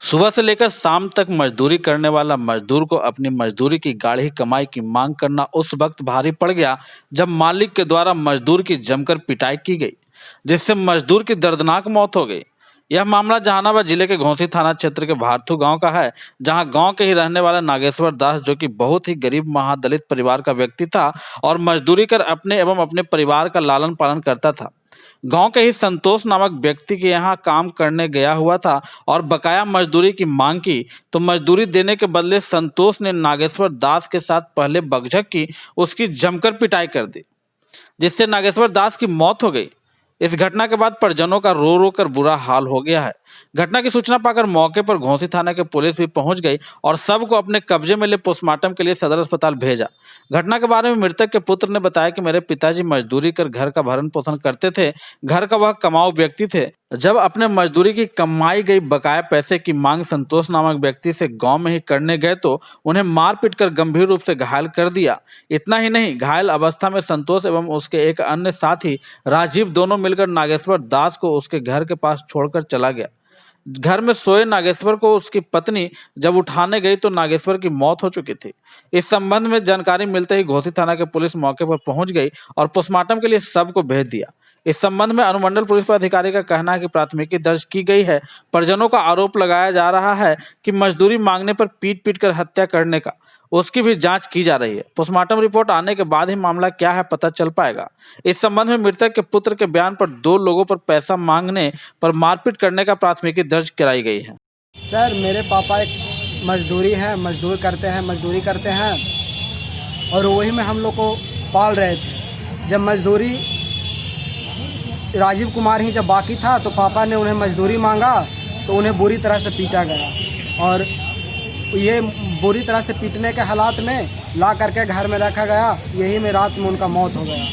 सुबह से लेकर शाम तक मजदूरी करने वाला मजदूर को अपनी मजदूरी की गाढ़ी कमाई की मांग करना उस वक्त भारी पड़ गया जब मालिक के द्वारा मजदूर की जमकर पिटाई की गई, जिससे मजदूर की दर्दनाक मौत हो गई। यह मामला जहानाबाद जिले के घोंसी थाना क्षेत्र के भारथू गांव का है, जहां गांव के ही रहने वाला नागेश्वर दास, जो कि बहुत ही गरीब महादलित परिवार का व्यक्ति था और मजदूरी कर अपने एवं अपने परिवार का लालन पालन करता था। गांव के ही संतोष नामक व्यक्ति के यहाँ काम करने गया हुआ था और बकाया मजदूरी की मांग की, तो मजदूरी देने के बदले संतोष ने नागेश्वर दास के साथ पहले बकझक की, उसकी जमकर पिटाई कर दी, जिससे नागेश्वर दास की मौत हो गई। इस घटना के बाद परिजनों का रो रो कर बुरा हाल हो गया है। घटना की सूचना पाकर मौके पर घोंसी थाना के पुलिस भी पहुंच गई और सब को अपने कब्जे में ले पोस्टमार्टम के लिए सदर अस्पताल भेजा। घटना के बारे में मृतक के पुत्र ने बताया कि मेरे पिताजी मजदूरी कर घर का भरण पोषण करते थे। घर का वह कमाऊ व्यक्ति थे। जब अपने मजदूरी की कमाई गई बकाया पैसे की मांग संतोष नामक व्यक्ति से गांव में ही करने गए तो उन्हें मार पीट कर गंभीर रूप से घायल कर दिया। इतना ही नहीं, घायल अवस्था में संतोष एवं उसके एक अन्य साथी राजीव दोनों मिलकर नागेश्वर दास को उसके घर के पास छोड़कर चला गया। घर में सोए नागेश्वर को उसकी पत्नी जब उठाने गई तो नागेश्वर की मौत हो चुकी थी। इस संबंध में जानकारी मिलते ही घोंसी थाना के पुलिस मौके पर पहुंच गई और पोस्टमार्टम के लिए शव को भेज दिया। इस संबंध में अनुमंडल पुलिस पदाधिकारी का कहना है कि प्राथमिकी दर्ज की गई है। परिजनों का आरोप लगाया जा रहा है कि मजदूरी मांगने पर पीट पीट कर हत्या करने का, उसकी भी जांच की जा रही है। पोस्टमार्टम रिपोर्ट आने के बाद ही मामला क्या है पता चल पाएगा। इस संबंध में मृतक के पुत्र के बयान पर 2 लोगों पर पैसा मांगने पर मारपीट करने का प्राथमिकी दर्ज कराई गई है। सर, मेरे पापा एक मजदूरी करते हैं और वही में हम लोग को पाल रहे थे। जब मजदूरी राजीव कुमार ही जब बाकी था तो पापा ने उन्हें मजदूरी मांगा तो उन्हें बुरी तरह से पीटा गया और ये बुरी तरह से पीटने के हालात में ला करके घर में रखा गया। यही में रात में उनका मौत हो गया।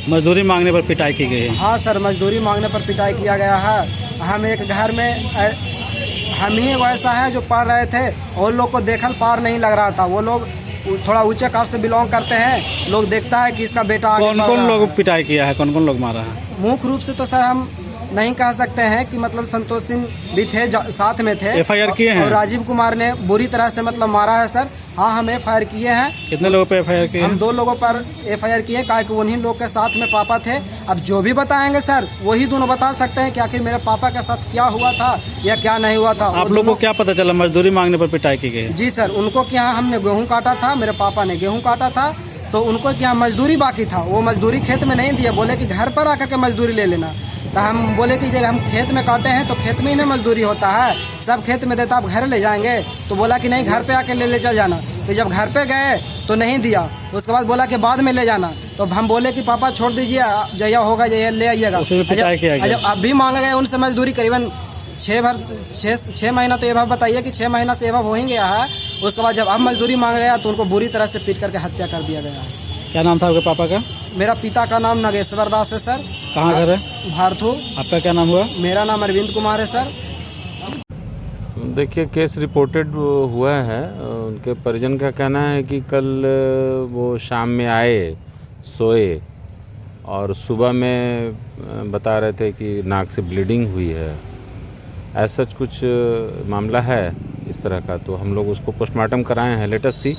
मजदूरी मांगने पर पिटाई की गई है? हाँ सर, मजदूरी मांगने पर पिटाई किया गया है। हम एक घर में हम ही वैसा है जो पढ़ रहे थे और लोग को देखल पार नहीं लग रहा था। वो लोग थोड़ा ऊंचे कास्ट से बिलोंग करते हैं, लोग देखता है कि इसका बेटा कौन कौन लोग पिटाई किया है, कौन कौन लोग मारा है? मुख्य रूप से तो सर हम नहीं कह सकते हैं कि मतलब संतोष सिंह भी थे, साथ में थे। एफआईआर किए हैं? और राजीव कुमार ने बुरी तरह से मतलब मारा है सर। हाँ, हम एफआईआर किए हैं। कितने लोगों पे एफआईआर किए? हम 2 लोगों पर एफआईआर किए, क्योंकि उन्हीं लोग के साथ में पापा थे। अब जो भी बताएंगे सर वही दोनों बता सकते हैं कि आखिर मेरे पापा के साथ क्या हुआ था या क्या नहीं हुआ था। आप लोगों को क्या पता चला मजदूरी मांगने पर पिटाई की गई? जी सर, उनको कि यहाँ हमने गेहूँ काटा था, मेरे पापा ने गेहूँ काटा था, तो उनको कि यहाँ मजदूरी बाकी था। वो मजदूरी खेत में नहीं दिया, बोले कि घर पर आकर के मजदूरी ले लेना। तो हम बोले कि जब हम खेत में काटे हैं तो खेत में ही ना मजदूरी होता है, सब खेत में देता, आप घर ले जाएंगे। तो बोला कि नहीं, घर पे आके ले चल जाना। तो जब घर पे गए तो नहीं दिया, उसके बाद बोला कि बाद में ले जाना। तो हम बोले कि पापा छोड़ दीजिए, जया होगा जया ले आइएगा। जब अब भी मांगा गया उनसे मजदूरी करीबन 6 महीना, तो ये भाव बताइए कि 6 महीना से ये भाव हो ही गया है। उसके बाद जब अब मजदूरी मांगा गया तो उनको बुरी तरह से पीट करके हत्या कर दिया गया। क्या नाम था आपके पापा का? मेरा पिता का नाम नागेश्वर दास है सर। कहाँ घर है? भारथू। आपका क्या नाम हुआ? मेरा नाम अरविंद कुमार है सर। देखिए, केस रिपोर्टेड हुआ है। उनके परिजन का कहना है कि कल वो शाम में आए, सोए और सुबह में बता रहे थे कि नाक से ब्लीडिंग हुई है। ऐसा कुछ मामला है इस तरह का, तो हम लोग उसको पोस्टमार्टम कराए हैं। लेटेस्ट सी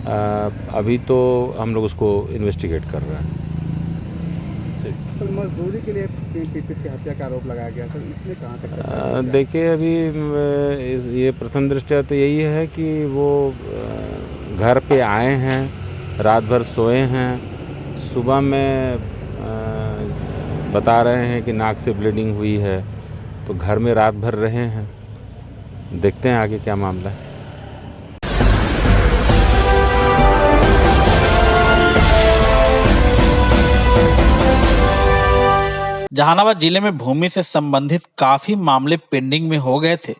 अभी तो हम लोग उसको इन्वेस्टिगेट कर रहे हैं। तो मजदूरी के लिए पीट के हत्या का आरोप लगाया गया सर, इसमें कहाँ तक? देखिए, अभी ये प्रथम दृष्टया तो यही है कि वो घर पे आए हैं, रात भर सोए हैं, सुबह में बता रहे हैं कि नाक से ब्लीडिंग हुई है, तो घर में रात भर रहे हैं। देखते हैं आगे क्या मामला है। जहानाबाद जिले में भूमि से संबंधित काफी मामले पेंडिंग में हो गए थे।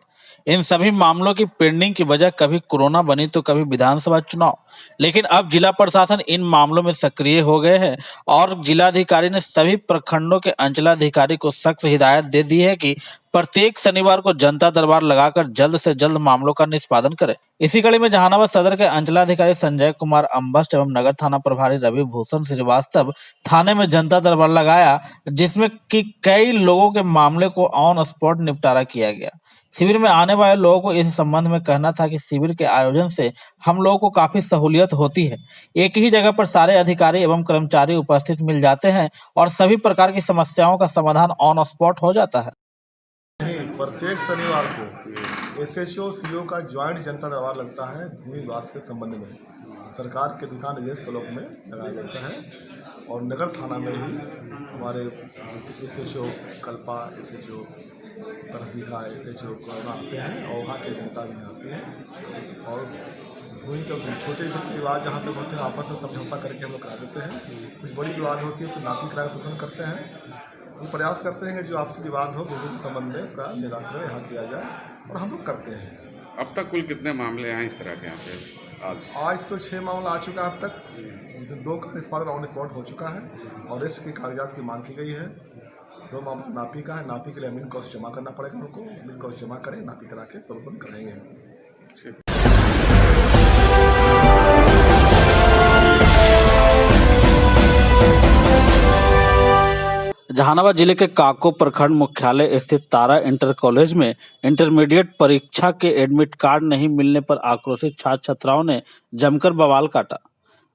इन सभी मामलों की पेंडिंग की वजह कभी कोरोना बनी तो कभी विधानसभा चुनाव, लेकिन अब जिला प्रशासन इन मामलों में सक्रिय हो गए हैं और जिलाधिकारी ने सभी प्रखंडों के अंचलाधिकारी को सख्त हिदायत दे दी है कि प्रत्येक शनिवार को जनता दरबार लगाकर जल्द से जल्द मामलों का निष्पादन करे। इसी कड़ी में जहानाबाद सदर के अंचलाधिकारी संजय कुमार अम्बस्ट एवं नगर थाना प्रभारी रवि भूषण श्रीवास्तव थाने में जनता दरबार लगाया, जिसमें कि कई लोगों के मामले को ऑन स्पॉट निपटारा किया गया। शिविर में आने वाले लोगों को इस संबंध में कहना था कि शिविर के आयोजन से हम लोगों को काफी सहूलियत होती है। एक ही जगह पर सारे अधिकारी एवं कर्मचारी उपस्थित मिल जाते हैं और सभी प्रकार की समस्याओं का समाधान ऑन स्पॉट हो जाता है। प्रत्येक शनिवार को एसएचओ सीओ का ज्वाइंट जनता दरबार लगता है भूमि विवाद के संबंध में। सरकार के दिशा निर्देश के लोक में लगाया जाता है और नगर थाना में ही हमारे SHO Kalpa, SHO Tarfika, SHO कोरोना आते हैं और वहाँ के जनता भी आते हैं और भूमि के छोटे छोटे विवाद जहाँ तक होते हैं आपस में समझौता करके हम लोग करा देते हैं। कुछ बड़ी विवाद होती है उसको नापी करा शोषण करते हैं। हम प्रयास करते हैं कि जो आपसी विवाद हो भूमि के संबंध में उसका निराकरण यहाँ किया जाए और हम लोग करते हैं। अब तक कुल कितने मामले आए इस तरह के यहाँ पे? आज तो 6 मामला आ चुका है अब तक, जिसमें 2 का निष्पादन ऑन स्पॉट हो चुका है और रेस्ट की कागजात की मांग की गई है। 2 मामला नापी का है, नापी के लिए अमीन कॉस्ट जमा करना पड़ेगा उनको, अमीन कॉस्ट जमा करें, नापी करा के सॉल्यूशन कराएंगे। जहानाबाद जिले के काको प्रखंड मुख्यालय स्थित तारा इंटर कॉलेज में इंटरमीडिएट परीक्षा के एडमिट कार्ड नहीं मिलने पर आक्रोशित छात्र छात्राओं ने जमकर बवाल काटा।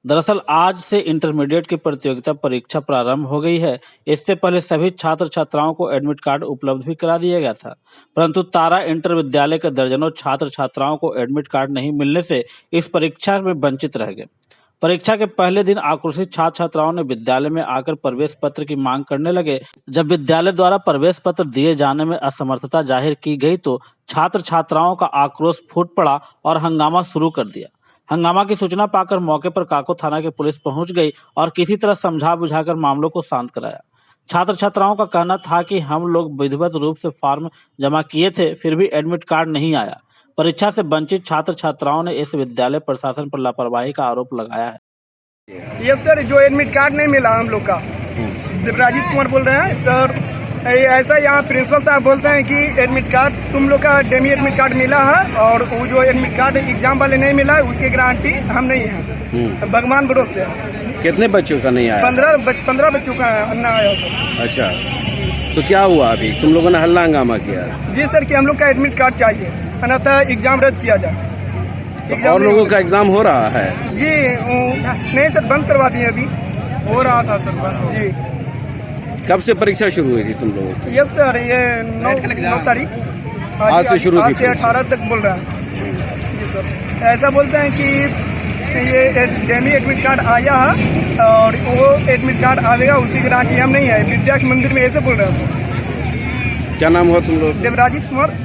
दरअसल आज से इंटरमीडिएट की प्रतियोगिता परीक्षा प्रारंभ हो गई है। इससे पहले सभी छात्र छात्राओं को एडमिट कार्ड उपलब्ध भी करा दिया गया था, परंतु तारा इंटर विद्यालय के दर्जनों छात्र छात्राओं को एडमिट कार्ड नहीं मिलने से इस परीक्षा में वंचित रह गए। परीक्षा के पहले दिन आक्रोशित छात्र छात्राओं ने विद्यालय में आकर प्रवेश पत्र की मांग करने लगे। जब विद्यालय द्वारा प्रवेश पत्र दिए जाने में असमर्थता जाहिर की गई तो छात्र छात्राओं का आक्रोश फूट पड़ा और हंगामा शुरू कर दिया। हंगामा की सूचना पाकर मौके पर काको थाना की पुलिस पहुंच गई और किसी तरह समझा बुझाकर मामलों को शांत कराया। छात्र छात्राओं का कहना था कि हम लोग विधिवत रूप से फॉर्म जमा किए थे, फिर भी एडमिट कार्ड नहीं आया। परीक्षा से वंचित छात्र छात्राओं ने इस विद्यालय प्रशासन पर लापरवाही का आरोप लगाया है। यस सर, जो एडमिट कार्ड नहीं मिला हम लोग का, देवराजीत कुमार बोल रहे हैं सर। ऐसा यहाँ प्रिंसिपल साहब बोलते हैं कि एडमिट कार्ड तुम लोग का डेमी एडमिट कार्ड मिला है और वो जो एडमिट कार्ड एग्जाम वाले नहीं मिला है उसकी गारंटी हम नहीं है। भगवान भरोसे। कितने बच्चों का नहीं आया? 15 बच्चों का ना आया सर। अच्छा, तो क्या हुआ अभी? तुम लोगों ने हल्ला हंगामा किया? जी सर, कि हम लोग का एडमिट कार्ड चाहिए, अन्यथा एग्जाम रद्द किया जाए। तो और लोगों का एग्जाम हो रहा है? जी नहीं सर, बंद करवा दिए। अभी हो रहा था सर जी। कब से परीक्षा शुरू हुई थी तुम लोगों की? यस सर, ये 9 तारीख आज से शुरू आज से 18 तक बोल रहा है जी सर। ऐसा बोलते हैं कि ये डेमी एडमिट कार्ड आया है और वो एडमिट कार्ड आएगा, उसी गारंटी हम नहीं है। विद्या के मंदिर में ऐसे बोल रहे हैं सर। क्या नाम हुआ तुम लोग? देवराजीत कुमार।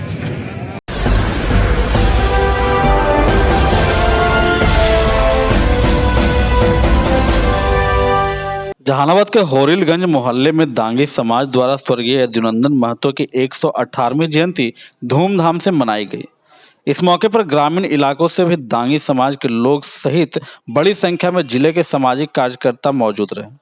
जहानाबाद के होरिलगंज मोहल्ले में दांगी समाज द्वारा स्वर्गीय यदुनंदन महतो की 118वीं जयंती धूमधाम से मनाई गई। इस मौके पर ग्रामीण इलाकों से भी दांगी समाज के लोग सहित बड़ी संख्या में जिले के सामाजिक कार्यकर्ता मौजूद रहे।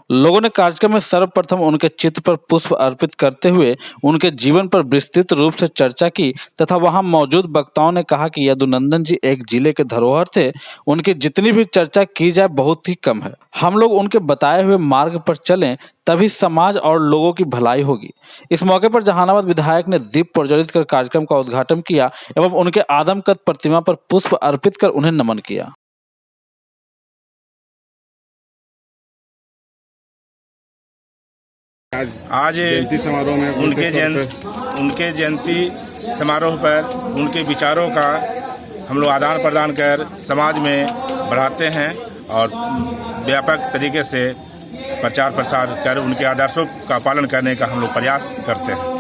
लोगों ने कार्यक्रम में सर्वप्रथम उनके चित्र पर पुष्प अर्पित करते हुए उनके जीवन पर विस्तृत रूप से चर्चा की तथा वहां मौजूद वक्ताओं ने कहा कि यदुनंदन जी एक जिले के धरोहर थे। उनकी जितनी भी चर्चा की जाए बहुत ही कम है। हम लोग उनके बताए हुए मार्ग पर चलें, तभी समाज और लोगों की भलाई होगी। इस मौके पर जहानाबाद विधायक ने दीप प्रज्वलित कर कार्यक्रम का उद्घाटन किया एवं उनके आदमकद प्रतिमा पर पुष्प अर्पित कर उन्हें नमन किया। आज जयंती समारोह में उनके जयंती समारोह पर उनके विचारों का हम लोग आदान प्रदान कर समाज में बढ़ाते हैं और व्यापक तरीके से प्रचार प्रसार कर उनके आदर्शों का पालन करने का हम लोग प्रयास करते हैं।